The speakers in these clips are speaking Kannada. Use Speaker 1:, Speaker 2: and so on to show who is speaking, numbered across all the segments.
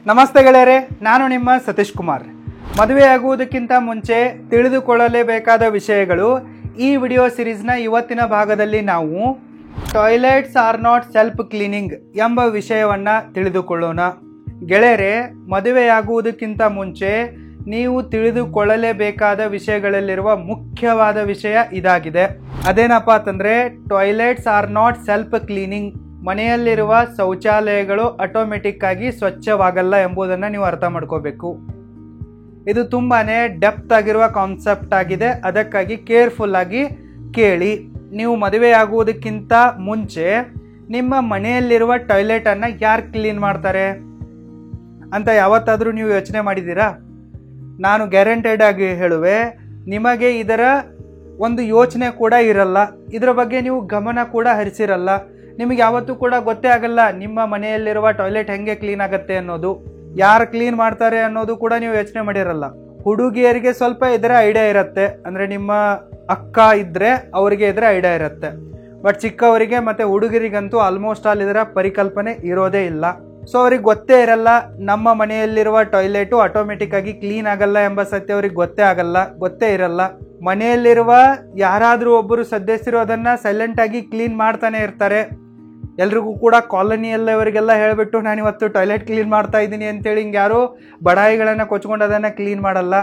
Speaker 1: ನಮಸ್ತೆ ಗೆಳೆಯರೆ, ನಾನು ನಿಮ್ಮ ಸತೀಶ್ ಕುಮಾರ್. ಮದುವೆಯಾಗುವುದಕ್ಕಿಂತ ಮುಂಚೆ ತಿಳಿದುಕೊಳ್ಳಲೇಬೇಕಾದ ವಿಷಯಗಳು. ಈ ವಿಡಿಯೋ ಸಿರೀಸ್ನ ಇವತ್ತಿನ ಭಾಗದಲ್ಲಿ ನಾವು toilets are not self cleaning ಎಂಬ ವಿಷಯವನ್ನು ತಿಳಿದುಕೊಳ್ಳೋಣ. ಗೆಳೆಯರೆ, ಮದುವೆಯಾಗುವುದಕ್ಕಿಂತ ಮುಂಚೆ ನೀವು ತಿಳಿದುಕೊಳ್ಳಲೇಬೇಕಾದ ವಿಷಯಗಳಲ್ಲಿರುವ ಮುಖ್ಯವಾದ ವಿಷಯ ಇದಾಗಿದೆ. ಅದೇನಪ್ಪ ಅಂತಂದರೆ, toilets are not self cleaning. ಮನೆಯಲ್ಲಿರುವ ಶೌಚಾಲಯಗಳು ಆಟೋಮೆಟಿಕ್ ಆಗಿ ಸ್ವಚ್ಛವಾಗಲ್ಲ ಎಂಬುದನ್ನು ನೀವು ಅರ್ಥ ಮಾಡ್ಕೋಬೇಕು. ಇದು ತುಂಬಾ ಡೆಪ್ತ್ ಆಗಿರುವ ಕಾನ್ಸೆಪ್ಟ್ ಆಗಿದೆ. ಅದಕ್ಕಾಗಿ ಕೇರ್ಫುಲ್ ಆಗಿ ಕೇಳಿ. ನೀವು ಮದುವೆಯಾಗುವುದಕ್ಕಿಂತ ಮುಂಚೆ ನಿಮ್ಮ ಮನೆಯಲ್ಲಿರುವ ಟಾಯ್ಲೆಟನ್ನು ಯಾರು ಕ್ಲೀನ್ ಮಾಡ್ತಾರೆ ಅಂತ ಯಾವತ್ತಾದರೂ ನೀವು ಯೋಚನೆ ಮಾಡಿದ್ದೀರಾ? ನಾನು ಗ್ಯಾರಂಟೆಡ್ ಆಗಿ ಹೇಳುವೆ, ನಿಮಗೆ ಇದರ ಒಂದು ಯೋಚನೆ ಕೂಡ ಇರಲ್ಲ. ಇದರ ಬಗ್ಗೆ ನೀವು ಗಮನ ಕೂಡ ಹರಿಸಿರಲ್ಲ. ನಿಮಗೆ ಯಾವತ್ತೂ ಕೂಡ ಗೊತ್ತೇ ಆಗಲ್ಲ ನಿಮ್ಮ ಮನೆಯಲ್ಲಿರುವ ಟಾಯ್ಲೆಟ್ ಹೆಂಗೆ ಕ್ಲೀನ್ ಆಗುತ್ತೆ ಅನ್ನೋದು, ಯಾರು ಕ್ಲೀನ್ ಮಾಡ್ತಾರೆ ಅನ್ನೋದು ಕೂಡ ನೀವು ಯೋಚನೆ ಮಾಡಿರಲ್ಲ. ಹುಡುಗಿಯರಿಗೆ ಸ್ವಲ್ಪ ಇದರ ಐಡಿಯಾ ಇರುತ್ತೆ, ಅಂದರೆ ನಿಮ್ಮ ಅಕ್ಕ ಇದ್ದರೆ ಅವರಿಗೆ ಇದರ ಐಡಿಯಾ ಇರುತ್ತೆ. ಬಟ್ ಚಿಕ್ಕವರಿಗೆ ಮತ್ತು ಹುಡುಗರಿಗಂತೂ ಆಲ್ಮೋಸ್ಟ್ ಆಲ್ ಇದರ ಪರಿಕಲ್ಪನೆ ಇರೋದೇ ಇಲ್ಲ. ಸೊ ಅವ್ರಿಗೆ ಗೊತ್ತೇ ಇರಲ್ಲ ನಮ್ಮ ಮನೆಯಲ್ಲಿರುವ ಟಾಯ್ಲೆಟು ಆಟೋಮೆಟಿಕ್ ಆಗಿ ಕ್ಲೀನ್ ಆಗಲ್ಲ ಎಂಬ ಸತ್ಯ ಅವ್ರಿಗೆ ಗೊತ್ತೇ ಇರಲ್ಲ. ಮನೆಯಲ್ಲಿರುವ ಯಾರಾದರೂ ಒಬ್ಬರು ಸದಸ್ಯರು ಅದನ್ನು ಸೈಲೆಂಟಾಗಿ ಕ್ಲೀನ್ ಮಾಡ್ತಾನೆ ಇರ್ತಾರೆ. ಎಲ್ರಿಗೂ ಕೂಡ ಕಾಲೋನಿಯಲ್ಲವರಿಗೆಲ್ಲ ಹೇಳಿಬಿಟ್ಟು ನಾನಿವತ್ತು ಟಾಯ್ಲೆಟ್ ಕ್ಲೀನ್ ಮಾಡ್ತಾ ಇದ್ದೀನಿ ಅಂತೇಳಿ ಹಿಂಗೆ ಯಾರು ಬಡಾಯಿಗಳನ್ನು ಕೊಚ್ಕೊಂಡು ಅದನ್ನು ಕ್ಲೀನ್ ಮಾಡಲ್ಲ.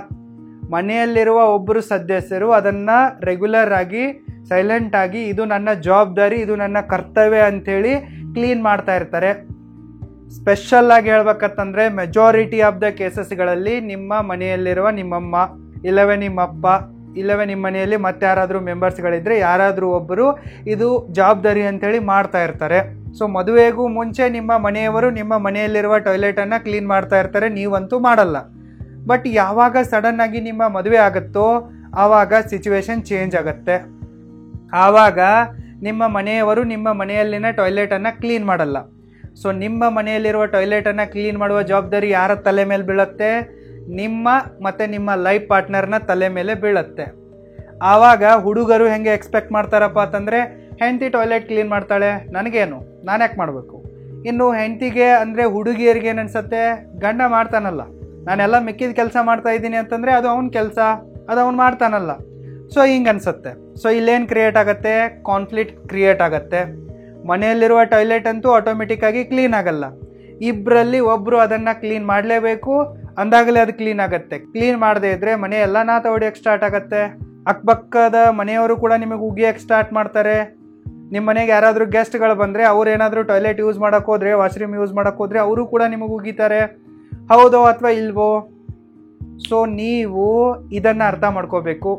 Speaker 1: ಮನೆಯಲ್ಲಿರುವ ಒಬ್ಬರು ಸದಸ್ಯರು ಅದನ್ನು ರೆಗ್ಯುಲರ್ ಆಗಿ ಸೈಲೆಂಟಾಗಿ ಇದು ನನ್ನ ಜವಾಬ್ದಾರಿ, ಇದು ನನ್ನ ಕರ್ತವ್ಯ ಅಂಥೇಳಿ ಕ್ಲೀನ್ ಮಾಡ್ತಾ ಇರ್ತಾರೆ. ಸ್ಪೆಷಲ್ ಆಗಿ ಹೇಳ್ಬೇಕಂತಂದರೆ ಮೆಜಾರಿಟಿ ಆಫ್ ದ ಕೇಸಸ್ಗಳಲ್ಲಿ ನಿಮ್ಮ ಮನೆಯಲ್ಲಿರುವ ನಿಮ್ಮಮ್ಮ ಇಲ್ಲವೇ ನಿಮ್ಮಪ್ಪ ಇಲ್ಲವೇ ನಿಮ್ಮ ಮನೆಯಲ್ಲಿ ಮತ್ತೆ ಯಾರಾದರೂ ಮೆಂಬರ್ಸ್ಗಳಿದ್ರೆ ಯಾರಾದರೂ ಒಬ್ಬರು ಇದು ಜವಾಬ್ದಾರಿ ಅಂಥೇಳಿ ಮಾಡ್ತಾ ಇರ್ತಾರೆ. ಸೊ ಮದುವೆಗೂ ಮುಂಚೆ ನಿಮ್ಮ ಮನೆಯವರು ನಿಮ್ಮ ಮನೆಯಲ್ಲಿರುವ ಟಾಯ್ಲೆಟನ್ನು ಕ್ಲೀನ್ ಮಾಡ್ತಾ ಇರ್ತಾರೆ, ನೀವಂತೂ ಮಾಡಲ್ಲ. ಬಟ್ ಯಾವಾಗ ಸಡನ್ನಾಗಿ ನಿಮ್ಮ ಮದುವೆ ಆಗುತ್ತೋ ಆವಾಗ ಸಿಚುವೇಶನ್ ಚೇಂಜ್ ಆಗುತ್ತೆ. ಆವಾಗ ನಿಮ್ಮ ಮನೆಯವರು ನಿಮ್ಮ ಮನೆಯಲ್ಲಿನ ಟಾಯ್ಲೆಟನ್ನು ಕ್ಲೀನ್ ಮಾಡಲ್ಲ. ಸೊ ನಿಮ್ಮ ಮನೆಯಲ್ಲಿರುವ ಟಾಯ್ಲೆಟನ್ನು ಕ್ಲೀನ್ ಮಾಡುವ ಜವಾಬ್ದಾರಿ ಯಾರ ತಲೆ ಮೇಲೆ ಬೀಳುತ್ತೆ? ನಿಮ್ಮ ಮತ್ತು ನಿಮ್ಮ ಲೈಫ್ ಪಾರ್ಟ್ನರ್ನ ತಲೆ ಮೇಲೆ ಬೀಳುತ್ತೆ. ಆವಾಗ ಹುಡುಗರು ಹೆಂಗೆ ಎಕ್ಸ್ಪೆಕ್ಟ್ ಮಾಡ್ತಾರಪ್ಪ ಅಂತಂದರೆ, ಹೆಂಡತಿ ಟಾಯ್ಲೆಟ್ ಕ್ಲೀನ್ ಮಾಡ್ತಾಳೆ, ನನಗೇನು, ನಾನು ಯಾಕೆ ಮಾಡಬೇಕು? ಇನ್ನು ಹೆಂಡತಿಗೆ ಅಂದರೆ ಹುಡುಗಿಯರಿಗೆ ಏನು ಅನಿಸುತ್ತೆ, ಗಂಡ ಮಾಡ್ತಾನಲ್ಲ, ನಾನೆಲ್ಲ ಮಿಕ್ಕಿದ ಕೆಲಸ ಮಾಡ್ತಾ ಇದ್ದೀನಿ ಅಂತಂದರೆ ಅದು ಅವನ ಕೆಲಸ, ಅದು ಅವನು ಮಾಡ್ತಾನಲ್ಲ. ಸೊ ಹಿಂಗೆ ಅನಿಸುತ್ತೆ. ಸೊ ಇಲ್ಲೇನು ಕ್ರಿಯೇಟ್ ಆಗುತ್ತೆ? ಕಾನ್ಫ್ಲಿಕ್ಟ್ ಕ್ರಿಯೇಟ್ ಆಗುತ್ತೆ. ಮನೆಯಲ್ಲಿರುವ ಟಾಯ್ಲೆಟ್ ಅಂತೂ ಆಟೋಮೆಟಿಕ್ ಆಗಿ ಕ್ಲೀನ್ ಆಗಲ್ಲ. ಇಬ್ಬರಲ್ಲಿ ಒಬ್ಬರು ಅದನ್ನು ಕ್ಲೀನ್ ಮಾಡಲೇಬೇಕು, ಅಂದಾಗಲೇ ಅದು ಕ್ಲೀನ್ ಆಗುತ್ತೆ. ಕ್ಲೀನ್ ಮಾಡದೇ ಇದ್ದರೆ ಮನೆಯೆಲ್ಲ ನಾತ ಹೊಡಿಯೋಕ್ಕೆ ಸ್ಟಾರ್ಟ್ ಆಗುತ್ತೆ. ಅಕ್ಕಪಕ್ಕದ ಮನೆಯವರು ಕೂಡ ನಿಮಗೆ ಉಗಿಯೋಕ್ಕೆ ಸ್ಟಾರ್ಟ್ ಮಾಡ್ತಾರೆ. ನಿಮ್ಮ ಮನೆಗೆ ಯಾರಾದರೂ ಗೆಸ್ಟ್ಗಳು ಬಂದರೆ ಅವ್ರು ಏನಾದರೂ ಟಾಯ್ಲೆಟ್ ಯೂಸ್ ಮಾಡೋಕ್ಕೆ ಹೋದರೆ, ವಾಶ್ರೂಮ್ ಯೂಸ್ ಮಾಡೋಕ್ಕೆ ಹೋದರೆ ಅವರು ಕೂಡ ನಿಮಗೆ ಉಗಿತಾರೆ, ಹೌದೋ ಅಥವಾ ಇಲ್ವೋ? ಸೊ ನೀವು ಇದನ್ನು ಅರ್ಥ ಮಾಡ್ಕೋಬೇಕು.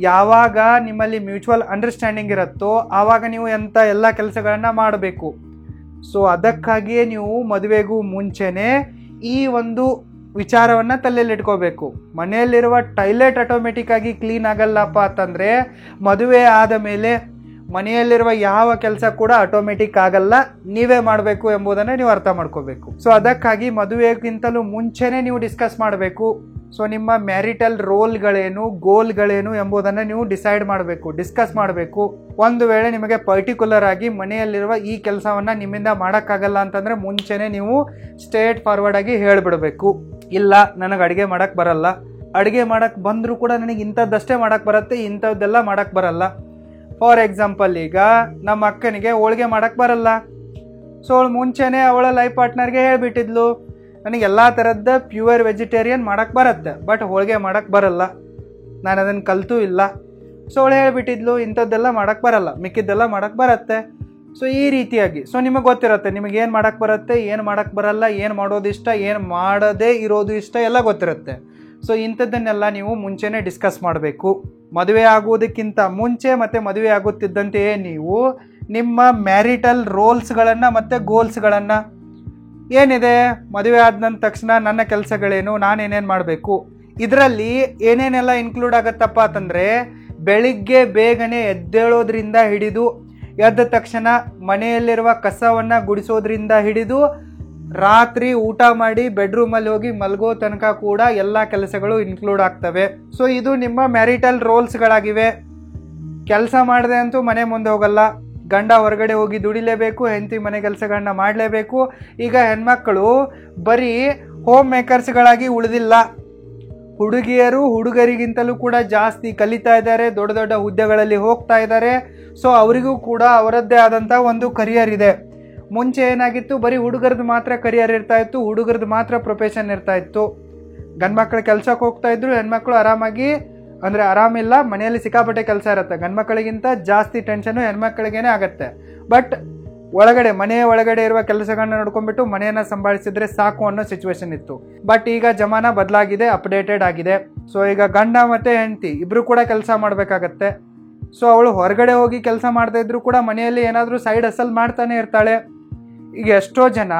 Speaker 1: ಯಾವಾಗ ನಿಮ್ಮಲ್ಲಿ ಮ್ಯೂಚುವಲ್ ಅಂಡರ್ಸ್ಟ್ಯಾಂಡಿಂಗ್ ಇರುತ್ತೋ ಆವಾಗ ನೀವು ಎಲ್ಲ ಕೆಲಸಗಳನ್ನು ಮಾಡಬೇಕು. ಸೊ ಅದಕ್ಕಾಗಿಯೇ ನೀವು ಮದುವೆಗೂ ಮುಂಚೆನೇ ಈ ಒಂದು ವಿಚಾರವನ್ನು ತಲೆಯಲ್ಲಿಟ್ಕೋಬೇಕು. ಮನೆಯಲ್ಲಿರುವ ಟಾಯ್ಲೆಟ್ ಆಟೋಮೆಟಿಕ್ ಆಗಿ ಕ್ಲೀನ್ ಆಗಲ್ಲಪ್ಪ ಅಂತಂದರೆ ಮದುವೆ ಆದ ಮೇಲೆ ಮನೆಯಲ್ಲಿರುವ ಯಾವ ಕೆಲಸ ಕೂಡ ಆಟೋಮೆಟಿಕ್ ಆಗಲ್ಲ, ನೀವೇ ಮಾಡಬೇಕು ಎಂಬುದನ್ನು ನೀವು ಅರ್ಥ ಮಾಡ್ಕೋಬೇಕು. ಸೊ ಅದಕ್ಕಾಗಿ ಮದುವೆಗಿಂತಲೂ ಮುಂಚೆನೇ ನೀವು ಡಿಸ್ಕಸ್ ಮಾಡಬೇಕು. ಸೊ ನಿಮ್ಮ ಮ್ಯಾರಿಟಲ್ ರೋಲ್ಗಳೇನು, ಗೋಲ್ಗಳೇನು ಎಂಬುದನ್ನು ನೀವು ಡಿಸ್ಕಸ್ ಮಾಡಬೇಕು. ಒಂದು ವೇಳೆ ನಿಮಗೆ ಪರ್ಟಿಕ್ಯುಲರ್ ಆಗಿ ಮನೆಯಲ್ಲಿರುವ ಈ ಕೆಲಸವನ್ನು ನಿಮ್ಮಿಂದ ಮಾಡೋಕ್ಕಾಗಲ್ಲ ಅಂತಂದರೆ ಮುಂಚೆನೇ ನೀವು ಸ್ಟ್ರೇಟ್ ಫಾರ್ವರ್ಡ್ ಆಗಿ ಹೇಳಿಬಿಡಬೇಕು, ಇಲ್ಲ ನನಗೆ ಅಡುಗೆ ಮಾಡೋಕ್ಕೆ ಬರಲ್ಲ, ಅಡುಗೆ ಮಾಡೋಕ್ಕೆ ಬಂದರೂ ಕೂಡ ನನಗೆ ಇಂಥದ್ದಷ್ಟೇ ಮಾಡೋಕ್ಕೆ ಬರುತ್ತೆ, ಇಂಥದ್ದೆಲ್ಲ ಮಾಡೋಕ್ಕೆ ಬರಲ್ಲ. ಫಾರ್ ಎಕ್ಸಾಂಪಲ್, ಈಗ ನಮ್ಮ ಅಕ್ಕನಿಗೆ ಹೋಳಿಗೆ ಮಾಡೋಕ್ಕೆ ಬರಲ್ಲ. ಸೊ ಅವಳು ಮುಂಚೆನೇ ಅವಳ ಲೈಫ್ ಪಾರ್ಟ್ನರ್ಗೆ ಹೇಳಿಬಿಟ್ಟಿದ್ಲು, ನನಗೆ ಎಲ್ಲ ಥರದ ಪ್ಯೂರ್ ವೆಜಿಟೇರಿಯನ್ ಮಾಡೋಕ್ಕೆ ಬರುತ್ತೆ, ಬಟ್ ಹೋಳಿಗೆ ಮಾಡೋಕ್ಕೆ ಬರಲ್ಲ, ನಾನು ಅದನ್ನು ಕಲಿತೂ ಇಲ್ಲ. ಸೊ ಅವಳು ಹೇಳಿಬಿಟ್ಟಿದ್ಲು, ಇಂಥದ್ದೆಲ್ಲ ಮಾಡೋಕ್ಕೆ ಬರಲ್ಲ, ಮಿಕ್ಕಿದ್ದೆಲ್ಲ ಮಾಡೋಕ್ಕೆ ಬರುತ್ತೆ. ಸೊ ಈ ರೀತಿಯಾಗಿ ನಿಮಗೆ ಗೊತ್ತಿರುತ್ತೆ ನಿಮಗೇನು ಮಾಡೋಕ್ಕೆ ಬರುತ್ತೆ, ಏನು ಮಾಡೋಕ್ಕೆ ಬರಲ್ಲ, ಏನು ಮಾಡೋದು ಇಷ್ಟ, ಏನು ಮಾಡದೇ ಇರೋದು ಇಷ್ಟ ಎಲ್ಲ ಗೊತ್ತಿರುತ್ತೆ. ಸೊ ಇಂಥದ್ದನ್ನೆಲ್ಲ ನೀವು ಮುಂಚೆನೇ ಡಿಸ್ಕಸ್ ಮಾಡಬೇಕು. ಮದುವೆ ಆಗುವುದಕ್ಕಿಂತ ಮುಂಚೆ ಮತ್ತು ಮದುವೆ ಆಗುತ್ತಿದ್ದಂತೆಯೇ ನೀವು ನಿಮ್ಮ ಮ್ಯಾರಿಟಲ್ ರೋಲ್ಸ್ಗಳನ್ನು ಮತ್ತು ಗೋಲ್ಸ್ಗಳನ್ನು ಏನಿದೆ, ಮದುವೆ ಆದ ತಕ್ಷಣ ನನ್ನ ಕೆಲಸಗಳೇನು, ನಾನೇನೇನು ಮಾಡಬೇಕು, ಇದರಲ್ಲಿ ಏನೇನೆಲ್ಲ ಇನ್ಕ್ಲೂಡ್ ಆಗುತ್ತಪ್ಪ ಅಂತಂದರೆ, ಬೆಳಿಗ್ಗೆ ಬೇಗನೆ ಎದ್ದೇಳೋದ್ರಿಂದ ಹಿಡಿದು ಎದ್ದ ತಕ್ಷಣ ಮನೆಯಲ್ಲಿರುವ ಕಸವನ್ನು ಗುಡಿಸೋದ್ರಿಂದ ಹಿಡಿದು ರಾತ್ರಿ ಊಟ ಮಾಡಿ ಬೆಡ್ರೂಮಲ್ಲಿ ಹೋಗಿ ಮಲಗೋ ತನಕ ಕೂಡ ಎಲ್ಲ ಕೆಲಸಗಳು ಇನ್ಕ್ಲೂಡ್ ಆಗ್ತವೆ. ಸೊ ಇದು ನಿಮ್ಮ ಮ್ಯಾರಿಟಲ್ ರೋಲ್ಸ್ಗಳಾಗಿವೆ. ಕೆಲಸ ಮಾಡದೆ ಅಂತೂ ಮನೆ ಮುಂದೆ ಹೋಗಲ್ಲ, ಗಂಡ ಹೊರಗಡೆ ಹೋಗಿ ದುಡಿಲೇಬೇಕು, ಹೆಂಡತಿ ಮನೆ ಕೆಲಸಗಳನ್ನ ಮಾಡಲೇಬೇಕು. ಈಗ ಹೆಣ್ಮಕ್ಕಳು ಬರೀ ಹೋಮ್ ಮೇಕರ್ಸ್ಗಳಾಗಿ ಉಳಿದಿಲ್ಲ, ಹುಡುಗಿಯರು ಹುಡುಗರಿಗಿಂತಲೂ ಕೂಡ ಜಾಸ್ತಿ ಕಲಿತಾ ಇದ್ದಾರೆ, ದೊಡ್ಡ ದೊಡ್ಡ ಹುದ್ದೆಗಳಲ್ಲಿ ಹೋಗ್ತಾ ಇದ್ದಾರೆ. ಸೊ ಅವರಿಗೂ ಕೂಡ ಅವರದ್ದೇ ಆದಂಥ ಒಂದು ಕರಿಯರ್ ಇದೆ. ಮುಂಚೆ ಏನಾಗಿತ್ತು, ಬರೀ ಹುಡುಗರದ್ದು ಮಾತ್ರ ಕರಿಯರ್ ಇರ್ತಾ ಇತ್ತು, ಹುಡುಗರದ್ದು ಮಾತ್ರ ಪ್ರೊಫೆಷನ್ ಇರ್ತಾ ಇತ್ತು. ಗಂಡ್ಮಕ್ಳು ಕೆಲಸಕ್ಕೆ ಹೋಗ್ತಾ ಇದ್ರು, ಹೆಣ್ಮಕ್ಳು ಆರಾಮಾಗಿ ಅಂದರೆ ಆರಾಮಿಲ್ಲ, ಮನೆಯಲ್ಲಿ ಸಿಕ್ಕಾಪಟ್ಟೆ ಕೆಲಸ ಇರುತ್ತೆ. ಗಂಡ್ಮಕ್ಳಿಗಿಂತ ಜಾಸ್ತಿ ಟೆನ್ಷನು ಹೆಣ್ಮಕ್ಳಿಗೇನೆ ಆಗುತ್ತೆ. ಬಟ್ ಮನೆಯ ಒಳಗಡೆ ಇರುವ ಕೆಲಸಗಳನ್ನ ನೋಡ್ಕೊಂಡ್ಬಿಟ್ಟು ಮನೆಯನ್ನು ಸಂಭಾಳಿಸಿದ್ರೆ ಸಾಕು ಅನ್ನೋ ಸಿಚುವೇಶನ್ ಇತ್ತು. ಬಟ್ ಈಗ ಜಮಾನ ಬದಲಾಗಿದೆ, ಅಪ್ಡೇಟೆಡ್ ಆಗಿದೆ. ಸೊ ಈಗ ಗಂಡ ಮತ್ತು ಹೆಂಡತಿ ಇಬ್ಬರು ಕೂಡ ಕೆಲಸ ಮಾಡಬೇಕಾಗತ್ತೆ. ಸೊ ಅವಳು ಹೊರಗಡೆ ಹೋಗಿ ಕೆಲಸ ಮಾಡ್ತಾ ಇದ್ರು ಕೂಡ ಮನೆಯಲ್ಲಿ ಏನಾದರೂ ಸೈಡ್ ಹಸಲ್ ಮಾಡ್ತಾನೆ ಇರ್ತಾಳೆ. ಈಗ ಎಷ್ಟೋ ಜನ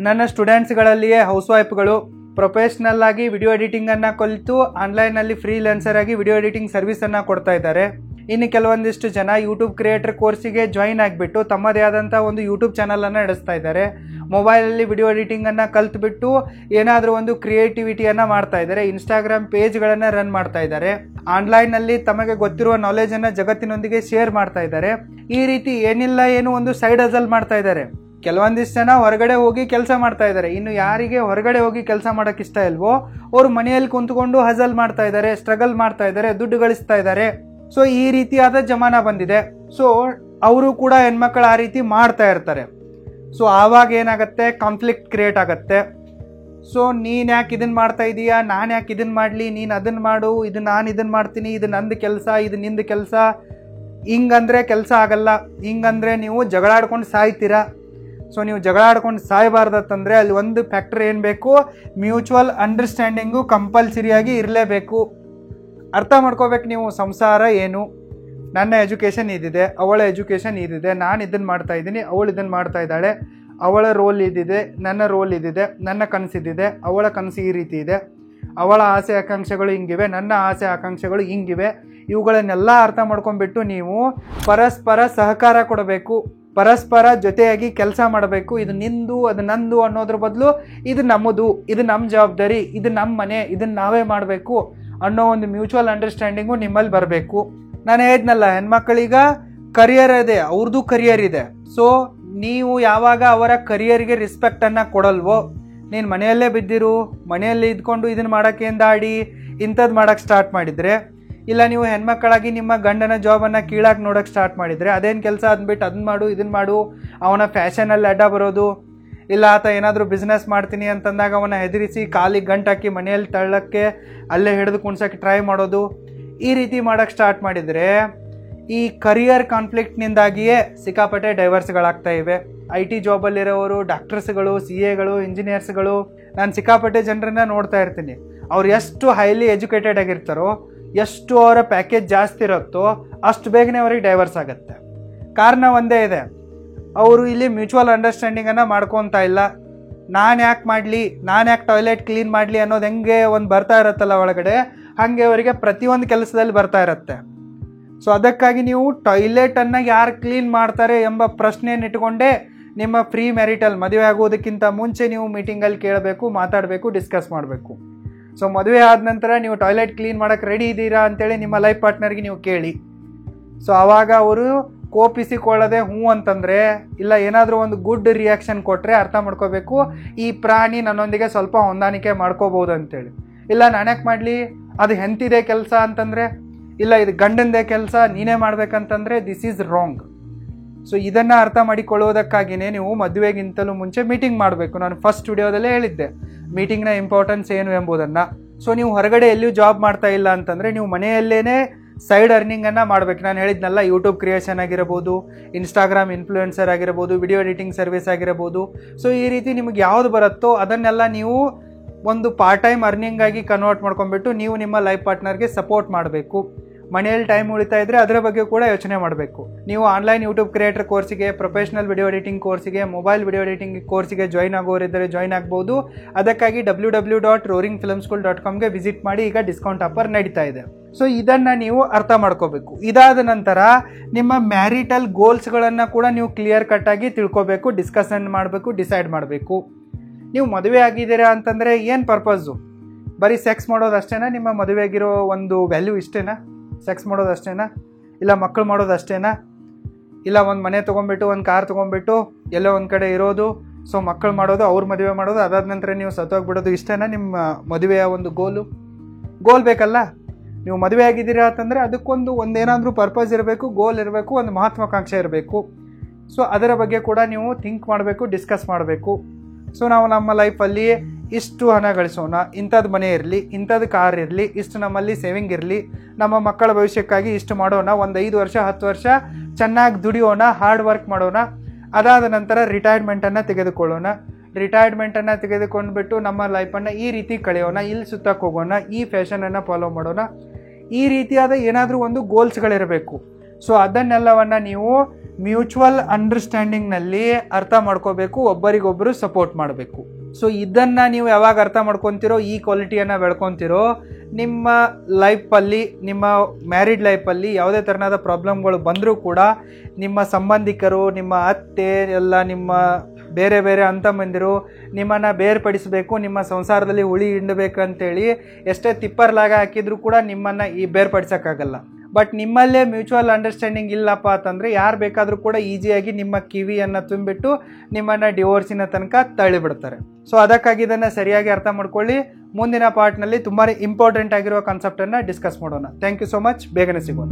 Speaker 1: ನನ್ನ ಸ್ಟೂಡೆಂಟ್ಸ್ಗಳಲ್ಲಿಯೇ ಹೌಸ್ ವೈಫ್ಗಳು ಪ್ರೊಫೆಷ್ನಲ್ ಆಗಿ ವಿಡಿಯೋ ಎಡಿಟಿಂಗನ್ನು ಕಲಿತು ಆನ್ಲೈನಲ್ಲಿ ಫ್ರೀಲ್ಯಾನ್ಸರ್ ಆಗಿ ವಿಡಿಯೋ ಎಡಿಟಿಂಗ್ ಸರ್ವಿಸನ್ನು ಕೊಡ್ತಾ ಇದ್ದಾರೆ. ಇನ್ನು ಕೆಲವೊಂದಿಷ್ಟು ಜನ ಯೂಟ್ಯೂಬ್ ಕ್ರಿಯೇಟರ್ ಕೋರ್ಸಿಗೆ ಜಾಯಿನ್ ಆಗಿಬಿಟ್ಟು ತಮ್ಮದೇ ಆದಂಥ ಒಂದು ಯೂಟ್ಯೂಬ್ ಚಾನಲನ್ನು ನಡೆಸ್ತಾ ಇದ್ದಾರೆ. ಮೊಬೈಲಲ್ಲಿ ವಿಡಿಯೋ ಎಡಿಟಿಂಗನ್ನು ಕಲ್ತ್ಬಿಟ್ಟು ಏನಾದರೂ ಒಂದು ಕ್ರಿಯೇಟಿವಿಟಿಯನ್ನು ಮಾಡ್ತಾ ಇದ್ದಾರೆ. ಇನ್ಸ್ಟಾಗ್ರಾಮ್ ಪೇಜ್ಗಳನ್ನು ರನ್ ಮಾಡ್ತಾ ಇದ್ದಾರೆ. ಆನ್ಲೈನಲ್ಲಿ ತಮಗೆ ಗೊತ್ತಿರುವ ನಾಲೆಜನ್ನು ಜಗತ್ತಿನೊಂದಿಗೆ ಶೇರ್ ಮಾಡ್ತಾ ಇದ್ದಾರೆ. ಈ ರೀತಿ ಏನಿಲ್ಲ ಏನು ಒಂದು ಸೈಡ್ ಹಸಲ್ ಮಾಡ್ತಾ ಇದ್ದಾರೆ. ಕೆಲವೊಂದಿಷ್ಟು ಜನ ಹೊರಗಡೆ ಹೋಗಿ ಕೆಲಸ ಮಾಡ್ತಾ ಇದ್ದಾರೆ. ಇನ್ನು ಯಾರಿಗೆ ಹೊರಗಡೆ ಹೋಗಿ ಕೆಲಸ ಮಾಡೋಕೆ ಇಷ್ಟ ಇಲ್ವೋ ಅವರು ಮನೆಯಲ್ಲಿ ಕುಂತ್ಕೊಂಡು ಹಸಲ್ ಮಾಡ್ತಾ ಇದ್ದಾರೆ, ಸ್ಟ್ರಗಲ್ ಮಾಡ್ತಾ ಇದ್ದಾರೆ, ದುಡ್ಡು ಗಳಿಸ್ತಾ ಇದ್ದಾರೆ. ಸೊ ಈ ರೀತಿಯಾದ ಜಮಾನ ಬಂದಿದೆ. ಸೊ ಅವರು ಕೂಡ ಹೆಣ್ಮಕ್ಳು ಆ ರೀತಿ ಮಾಡ್ತಾ ಇರ್ತಾರೆ. ಸೊ ಆವಾಗ ಏನಾಗುತ್ತೆ, ಕಾನ್ಫ್ಲಿಕ್ಟ್ ಕ್ರಿಯೇಟ್ ಆಗುತ್ತೆ. ಸೊ ನೀನು ಯಾಕೆ ಇದನ್ನು ಮಾಡ್ತಾ ಇದೀಯಾ, ನಾನು ಯಾಕೆ ಇದನ್ನು ಮಾಡಲಿ, ನೀನು ಅದನ್ನು ಮಾಡು, ಇದು ನಾನು ಇದನ್ನು ಮಾಡ್ತೀನಿ, ಇದು ನಂದು ಕೆಲಸ, ಇದು ನಿಂದು ಕೆಲಸ, ಹಿಂಗಂದ್ರೆ ಕೆಲಸ ಆಗಲ್ಲ. ಹಿಂಗಂದ್ರೆ ನೀವು ಜಗಳಾಡ್ಕೊಂಡು ಸಾಯ್ತೀರಾ. ಸೊ ನೀವು ಜಗಳ ಆಡ್ಕೊಂಡು ಸಾಯಬಾರ್ದಂತಂದರೆ ಅಲ್ಲಿ ಒಂದು ಫ್ಯಾಕ್ಟರ್ ಏನು ಬೇಕು, ಮ್ಯೂಚುವಲ್ ಅಂಡರ್ಸ್ಟ್ಯಾಂಡಿಂಗು ಕಂಪಲ್ಸರಿಯಾಗಿ ಇರಲೇಬೇಕು. ಅರ್ಥ ಮಾಡ್ಕೋಬೇಕು ನೀವು ಸಂಸಾರ ಏನು, ನನ್ನ ಎಜುಕೇಷನ್ ಇದಿದೆ, ಅವಳ ಎಜುಕೇಷನ್ ಇದಿದೆ, ನಾನು ಇದನ್ನು ಮಾಡ್ತಾ ಇದ್ದೀನಿ, ಅವಳು ಇದನ್ನು ಮಾಡ್ತಾ ಇದ್ದಾಳೆ, ಅವಳ ರೋಲ್ ಇದಿದೆ, ನನ್ನ ರೋಲ್ ಇದಿದೆ, ನನ್ನ ಕನಸಿದಿದೆ, ಅವಳ ಕನಸು ಈ ರೀತಿ ಇದೆ, ಅವಳ ಆಸೆ ಆಕಾಂಕ್ಷೆಗಳು ಹಿಂಗಿವೆ, ನನ್ನ ಆಸೆ ಆಕಾಂಕ್ಷೆಗಳು ಹಿಂಗಿವೆ. ಇವುಗಳನ್ನೆಲ್ಲ ಅರ್ಥ ಮಾಡ್ಕೊಂಡ್ಬಿಟ್ಟು ನೀವು ಪರಸ್ಪರ ಸಹಕಾರ ಕೊಡಬೇಕು, ಪರಸ್ಪರ ಜೊತೆಯಾಗಿ ಕೆಲಸ ಮಾಡಬೇಕು. ಇದು ನಿಂದು ಅದು ನಂದು ಅನ್ನೋದ್ರ ಬದಲು ಇದು ನಮ್ಮದು, ಇದು ನಮ್ಮ ಜವಾಬ್ದಾರಿ, ಇದು ನಮ್ಮ ಮನೆ, ಇದನ್ನು ನಾವೇ ಮಾಡಬೇಕು ಅನ್ನೋ ಒಂದು ಮ್ಯೂಚುವಲ್ ಅಂಡರ್ಸ್ಟ್ಯಾಂಡಿಂಗು ನಿಮ್ಮಲ್ಲಿ ಬರಬೇಕು. ನಾನು ಹೇಳಿದ್ನಲ್ಲ, ಹೆಣ್ಮಕ್ಳಿಗ ಕರಿಯರ್ ಇದೆ, ಅವ್ರದ್ದು ಕರಿಯರ್ ಇದೆ. ಸೊ ನೀವು ಯಾವಾಗ ಅವರ ಕರಿಯರ್ಗೆ ರೆಸ್ಪೆಕ್ಟನ್ನು ಕೊಡಲ್ವೋ, ನೀನು ಮನೆಯಲ್ಲೇ ಬಿದ್ದಿರು, ಮನೆಯಲ್ಲಿ ಇದ್ಕೊಂಡು ಇದನ್ನು ಮಾಡೋಕ್ಕೆ ಆಡಿ ಇಂಥದ್ದು ಮಾಡೋಕ್ಕೆ ಸ್ಟಾರ್ಟ್ ಮಾಡಿದರೆ, ಇಲ್ಲ ನೀವು ಹೆಣ್ಮಕ್ಕಳಾಗಿ ನಿಮ್ಮ ಗಂಡನ ಜಾಬನ್ನು ಕೀಳಾಗಿ ನೋಡೋಕ್ಕೆ ಸ್ಟಾರ್ಟ್ ಮಾಡಿದರೆ, ಅದೇನು ಕೆಲಸ ಅಂದ್ಬಿಟ್ಟು ಅದನ್ನು ಮಾಡು ಇದನ್ನು ಮಾಡು, ಅವನ ಫ್ಯಾಷನಲ್ಲಿ ಅಡ್ಡ ಬರೋದು, ಇಲ್ಲ ಆತ ಏನಾದರೂ ಬಿಸ್ನೆಸ್ ಮಾಡ್ತೀನಿ ಅಂತಂದಾಗ ಅವನ ಹೆದರಿಸಿ ಕಾಲಿಗೆ ಗಂಟಾಕಿ ಮನೆಯಲ್ಲಿ ತಳ್ಳಕ್ಕೆ ಅಲ್ಲೇ ಹಿಡಿದು ಕುಣ್ಸೋಕ್ಕೆ ಟ್ರೈ ಮಾಡೋದು, ಈ ರೀತಿ ಮಾಡೋಕ್ಕೆ ಸ್ಟಾರ್ಟ್ ಮಾಡಿದರೆ ಈ ಕರಿಯರ್ ಕಾನ್ಫ್ಲಿಕ್ಟ್ನಿಂದಾಗಿಯೇ ಸಿಕ್ಕಾಪಟ್ಟೆ ಡೈವರ್ಸ್ಗಳಾಗ್ತಾ ಇವೆ. IT ಜಾಬಲ್ಲಿರೋರು, ಡಾಕ್ಟರ್ಸ್ಗಳು, CAಗಳು, ಇಂಜಿನಿಯರ್ಸ್ಗಳು, ನಾನು ಸಿಕ್ಕಾಪಟ್ಟೆ ಜನರನ್ನ ನೋಡ್ತಾ ಇರ್ತೀನಿ. ಅವ್ರು ಎಷ್ಟು ಹೈಲಿ ಎಜುಕೇಟೆಡ್ ಆಗಿರ್ತಾರೋ, ಎಷ್ಟು ಅವರ ಪ್ಯಾಕೇಜ್ ಜಾಸ್ತಿ ಇರುತ್ತೋ ಅಷ್ಟು ಬೇಗನೆ ಅವ್ರಿಗೆ ಡೈವರ್ಸ್ ಆಗುತ್ತೆ. ಕಾರಣ ಒಂದೇ ಇದೆ, ಅವರು ಇಲ್ಲಿ ಮ್ಯೂಚುವಲ್ ಅಂಡರ್ಸ್ಟ್ಯಾಂಡಿಂಗನ್ನು ಮಾಡ್ಕೊತಾ ಇಲ್ಲ. ನಾನು ಯಾಕೆ ಮಾಡಲಿ, ನಾನು ಯಾಕೆ ಟಾಯ್ಲೆಟ್ ಕ್ಲೀನ್ ಮಾಡಲಿ ಅನ್ನೋದು ಹೆಂಗೆ ಒಂದು ಬರ್ತಾ ಇರುತ್ತಲ್ಲ ಒಳಗಡೆ, ಹಾಗೆ ಅವರಿಗೆ ಪ್ರತಿಯೊಂದು ಕೆಲಸದಲ್ಲಿ ಬರ್ತಾ ಇರುತ್ತೆ. ಸೊ ಅದಕ್ಕಾಗಿ ನೀವು ಟಾಯ್ಲೆಟನ್ನು ಯಾರು ಕ್ಲೀನ್ ಮಾಡ್ತಾರೆ ಎಂಬ ಪ್ರಶ್ನೆಯನ್ನು ಇಟ್ಕೊಂಡೇ ನಿಮ್ಮ ಫ್ರೀ ಮ್ಯಾರಿಟಲ್ ಮದುವೆ ಆಗೋದಕ್ಕಿಂತ ಮುಂಚೆ ನೀವು ಮೀಟಿಂಗಲ್ಲಿ ಕೇಳಬೇಕು, ಮಾತಾಡಬೇಕು, ಡಿಸ್ಕಸ್ ಮಾಡಬೇಕು. ಸೊ ಮದುವೆ ಆದ ನಂತರ ನೀವು ಟಾಯ್ಲೆಟ್ ಕ್ಲೀನ್ ಮಾಡೋಕ್ಕೆ ರೆಡಿ ಇದ್ದೀರಾ ಅಂತೇಳಿ ನಿಮ್ಮ ಲೈಫ್ ಪಾರ್ಟ್ನರ್ಗೆ ನೀವು ಕೇಳಿ. ಸೊ ಆವಾಗ ಅವರು ಕೋಪಿಸಿಕೊಳ್ಳದೆ ಹ್ಞೂ ಅಂತಂದರೆ, ಇಲ್ಲ ಏನಾದರೂ ಒಂದು ಗುಡ್ ರಿಯಾಕ್ಷನ್ ಕೊಟ್ಟರೆ ಅರ್ಥ ಮಾಡ್ಕೋಬೇಕು, ಈ ಪ್ರಾಣಿ ನನ್ನೊಂದಿಗೆ ಸ್ವಲ್ಪ ಹೊಂದಾಣಿಕೆ ಮಾಡ್ಕೋಬೋದು ಅಂತೇಳಿ. ಇಲ್ಲ ನಾನ್ಯಾಕೆ ಮಾಡಲಿ, ಅದು ಹೆಂತಿದೆ ಕೆಲಸ ಅಂತಂದರೆ, ಇಲ್ಲ ಇದು ಗಂಡಂದೇ ಕೆಲಸ ನೀನೇ ಮಾಡಬೇಕಂತಂದರೆ ದಿಸ್ ಈಸ್ ರಾಂಗ್. ಸೊ ಇದನ್ನು ಅರ್ಥ ಮಾಡಿಕೊಳ್ಳೋದಕ್ಕಾಗಿಯೇ ನೀವು ಮದುವೆಗಿಂತಲೂ ಮುಂಚೆ ಮೀಟಿಂಗ್ ಮಾಡಬೇಕು. ನಾನು ಫಸ್ಟ್ ವಿಡಿಯೋದಲ್ಲೇ ಹೇಳಿದ್ದೆ ಮೀಟಿಂಗ್ನ ಇಂಪಾರ್ಟೆನ್ಸ್ ಏನು ಎಂಬುದನ್ನು. ಸೊ ನೀವು ಹೊರಗಡೆ ಎಲ್ಲಿಯೂ ಜಾಬ್ ಮಾಡ್ತಾ ಇಲ್ಲ ಅಂತಂದರೆ ನೀವು ಮನೆಯಲ್ಲೇ ಸೈಡ್ ಅರ್ನಿಂಗನ್ನು ಮಾಡಬೇಕು. ನಾನು ಹೇಳಿದ್ನಲ್ಲ, ಯೂಟ್ಯೂಬ್ ಕ್ರಿಯೇಷನ್ ಆಗಿರ್ಬೋದು, ಇನ್ಸ್ಟಾಗ್ರಾಮ್ ಇನ್ಫ್ಲೂಯೆನ್ಸರ್ ಆಗಿರ್ಬೋದು, ವಿಡಿಯೋ ಎಡಿಟಿಂಗ್ ಸರ್ವಿಸ್ ಆಗಿರ್ಬೋದು. ಸೊ ಈ ರೀತಿ ನಿಮಗೆ ಯಾವುದು ಬರುತ್ತೋ ಅದನ್ನೆಲ್ಲ ನೀವು ಒಂದು ಪಾರ್ಟ್ ಟೈಮ್ ಅರ್ನಿಂಗಾಗಿ ಕನ್ವರ್ಟ್ ಮಾಡ್ಕೊಂಡ್ಬಿಟ್ಟು ನೀವು ನಿಮ್ಮ ಲೈಫ್ ಪಾರ್ಟ್ನರ್ಗೆ ಸಪೋರ್ಟ್ ಮಾಡಬೇಕು. ಮನೆಯಲ್ಲಿ ಟೈಮ್ ಉಳಿತಾ ಇದ್ದರೆ ಅದರ ಬಗ್ಗೆ ಕೂಡ ಯೋಚನೆ ಮಾಡಬೇಕು. ನೀವು ಆನ್ಲೈನ್ ಯೂಟ್ಯೂಬ್ ಕ್ರಿಯೇಟರ್ ಕೋರ್ಸಿಗೆ, ಪ್ರೊಫೆಷನಲ್ ವಿಡಿಯೋ ಎಡಿಟಿಂಗ್ ಕೋರ್ಸಿಗೆ, ಮೊಬೈಲ್ ವಿಡಿಯೋ ಎಡಿಟಿಂಗ್ ಕೋರ್ಸಿಗೆ ಜಾಯ್ನ್ ಆಗೋರಿದ್ದರೆ ಜಾಯ್ನ್ ಆಗ್ಬೋದು. ಅದಕ್ಕಾಗಿ www.roaringfilmschool.comಗೆ ವಿಸಿಟ್ ಮಾಡಿ. ಈಗ ಡಿಸ್ಕೌಂಟ್ ಆಫರ್ ನಡೀತಾ ಇದೆ. ಸೊ ಇದನ್ನು ನೀವು ಅರ್ಥ ಮಾಡ್ಕೋಬೇಕು. ಇದಾದ ನಂತರ ನಿಮ್ಮ ಮ್ಯಾರಿಟಲ್ ಗೋಲ್ಸ್ಗಳನ್ನು ಕೂಡ ನೀವು ಕ್ಲಿಯರ್ ಕಟ್ಟಾಗಿ ತಿಳ್ಕೋಬೇಕು, ಡಿಸ್ಕಷನ್ ಮಾಡಬೇಕು, ಡಿಸೈಡ್ ಮಾಡಬೇಕು. ನೀವು ಮದುವೆ ಆಗಿದ್ದೀರಾ ಅಂತಂದರೆ ಏನು ಪರ್ಪಸ್ಸು? ಬರೀ ಸೆಕ್ಸ್ ಮಾಡೋದು ಅಷ್ಟೇನಾ? ನಿಮ್ಮ ಮದುವೆಗಿರೋ ಒಂದು ವ್ಯಾಲ್ಯೂ ಇಷ್ಟೇನಾ? ಸೆಕ್ಸ್ ಮಾಡೋದು ಅಷ್ಟೇನಾ? ಇಲ್ಲ ಮಕ್ಕಳು ಮಾಡೋದು ಅಷ್ಟೇನಾ? ಇಲ್ಲ ಒಂದು ಮನೆ ತೊಗೊಂಡ್ಬಿಟ್ಟು ಒಂದು ಕಾರ್ ತೊಗೊಂಡ್ಬಿಟ್ಟು ಎಲ್ಲೋ ಒಂದು ಕಡೆ ಇರೋದು, ಸೊ ಮಕ್ಕಳು ಮಾಡೋದು, ಅವ್ರ ಮದುವೆ ಮಾಡೋದು, ಅದಾದ ನಂತರ ನೀವು ಸತ್ತೋಗ್ಬಿಡೋದು, ಇಷ್ಟೇನ ನಿಮ್ಮ ಮದುವೆಯ ಒಂದು ಗೋಲ್ ಬೇಕಲ್ಲ? ನೀವು ಮದುವೆ ಆಗಿದ್ದೀರಾ ಅಂತಂದರೆ ಒಂದೇನಾದರೂ ಪರ್ಪಸ್ ಇರಬೇಕು, ಗೋಲ್ ಇರಬೇಕು, ಒಂದು ಮಹತ್ವಾಕಾಂಕ್ಷೆ ಇರಬೇಕು. ಸೊ ಅದರ ಬಗ್ಗೆ ಕೂಡ ನೀವು ಥಿಂಕ್ ಮಾಡಬೇಕು, ಡಿಸ್ಕಸ್ ಮಾಡಬೇಕು. ಸೊ ನಾವು ನಮ್ಮ ಲೈಫಲ್ಲಿ ಇಷ್ಟು ಹಣ ಗಳಿಸೋಣ, ಇಂಥದ್ದು ಮನೆ ಇರಲಿ, ಇಂಥದ್ದು ಕಾರ್ ಇರಲಿ, ಇಷ್ಟು ನಮ್ಮಲ್ಲಿ ಸೇವಿಂಗ್ ಇರಲಿ, ನಮ್ಮ ಮಕ್ಕಳ ಭವಿಷ್ಯಕ್ಕಾಗಿ ಇಷ್ಟು ಮಾಡೋಣ, ಒಂದು 5 ವರ್ಷ 10 ವರ್ಷ ಚೆನ್ನಾಗಿ ದುಡಿಯೋಣ, ಹಾರ್ಡ್ ವರ್ಕ್ ಮಾಡೋಣ. ಅದಾದ ನಂತರ ರಿಟೈರ್ಮೆಂಟನ್ನು ತೆಗೆದುಕೊಂಡ್ಬಿಟ್ಟು ನಮ್ಮ ಲೈಫನ್ನು ಈ ರೀತಿ ಕಳೆಯೋಣ, ಇಲ್ಲಿ ಸುತ್ತಕ್ಕೆ ಹೋಗೋಣ, ಈ ಫ್ಯಾಷನನ್ನು ಫಾಲೋ ಮಾಡೋಣ. ಈ ರೀತಿಯಾದ ಏನಾದರೂ ಒಂದು ಗೋಲ್ಸ್ಗಳಿರಬೇಕು. ಸೊ ಅದನ್ನೆಲ್ಲವನ್ನು ನೀವು ಮ್ಯೂಚುವಲ್ ಅಂಡರ್ಸ್ಟ್ಯಾಂಡಿಂಗ್ನಲ್ಲಿ ಅರ್ಥ ಮಾಡ್ಕೋಬೇಕು, ಒಬ್ಬರಿಗೊಬ್ಬರು ಸಪೋರ್ಟ್ ಮಾಡಬೇಕು. ಸೊ ಇದನ್ನು ನೀವು ಯಾವಾಗ ಅರ್ಥ ಮಾಡ್ಕೊತೀರೋ, ಈ ಕ್ವಾಲಿಟಿಯನ್ನು ಬೆಳ್ಕೊತೀರೋ, ನಿಮ್ಮ ಲೈಫಲ್ಲಿ, ನಿಮ್ಮ ಮ್ಯಾರಿಡ್ ಲೈಫಲ್ಲಿ ಯಾವುದೇ ಥರನಾದ ಪ್ರಾಬ್ಲಮ್ಗಳು ಬಂದರೂ ಕೂಡ ನಿಮ್ಮ ಸಂಬಂಧಿಕರು, ನಿಮ್ಮ ಅತ್ತೆ, ಎಲ್ಲ ನಿಮ್ಮ ಬೇರೆ ಬೇರೆ ಅಂತಂದಿರು ನಿಮ್ಮನ್ನು ಬೇರ್ಪಡಿಸಬೇಕು, ನಿಮ್ಮ ಸಂಸಾರದಲ್ಲಿ ಹುಳಿ ಹಿಂಡಬೇಕಂತೇಳಿ ಎಷ್ಟೇ ತಿಪ್ಪರ್ಲಾಗ ಹಾಕಿದರೂ ಕೂಡ ನಿಮ್ಮನ್ನು ಬೇರ್ಪಡಿಸೋಕ್ಕಾಗಲ್ಲ. ಬಟ್ ನಿಮ್ಮಲ್ಲೇ ಮ್ಯೂಚುವಲ್ ಅಂಡರ್ಸ್ಟ್ಯಾಂಡಿಂಗ್ ಇಲ್ಲಪ್ಪ ಅಂತಂದರೆ ಯಾರು ಬೇಕಾದರೂ ಕೂಡ ಈಸಿಯಾಗಿ ನಿಮ್ಮ ಕಿವಿಯನ್ನು ತುಂಬಿಟ್ಟು ನಿಮ್ಮನ್ನು ಡಿವೋರ್ಸಿನ ತನಕ ತಳ್ಳಿಬಿಡ್ತಾರೆ. ಸೊ ಅದಕ್ಕಾಗಿ ಇದನ್ನು ಸರಿಯಾಗಿ ಅರ್ಥ ಮಾಡ್ಕೊಳ್ಳಿ. ಮುಂದಿನ ಪಾರ್ಟ್ನಲ್ಲಿ ತುಂಬಾ ಇಂಪಾರ್ಟೆಂಟ್ ಆಗಿರುವ ಕಾನ್ಸೆಪ್ಟನ್ನು ಡಿಸ್ಕಸ್ ಮಾಡೋಣ. Thank you so much. ಬೇಗನೆ ಸಿಗೋಣ.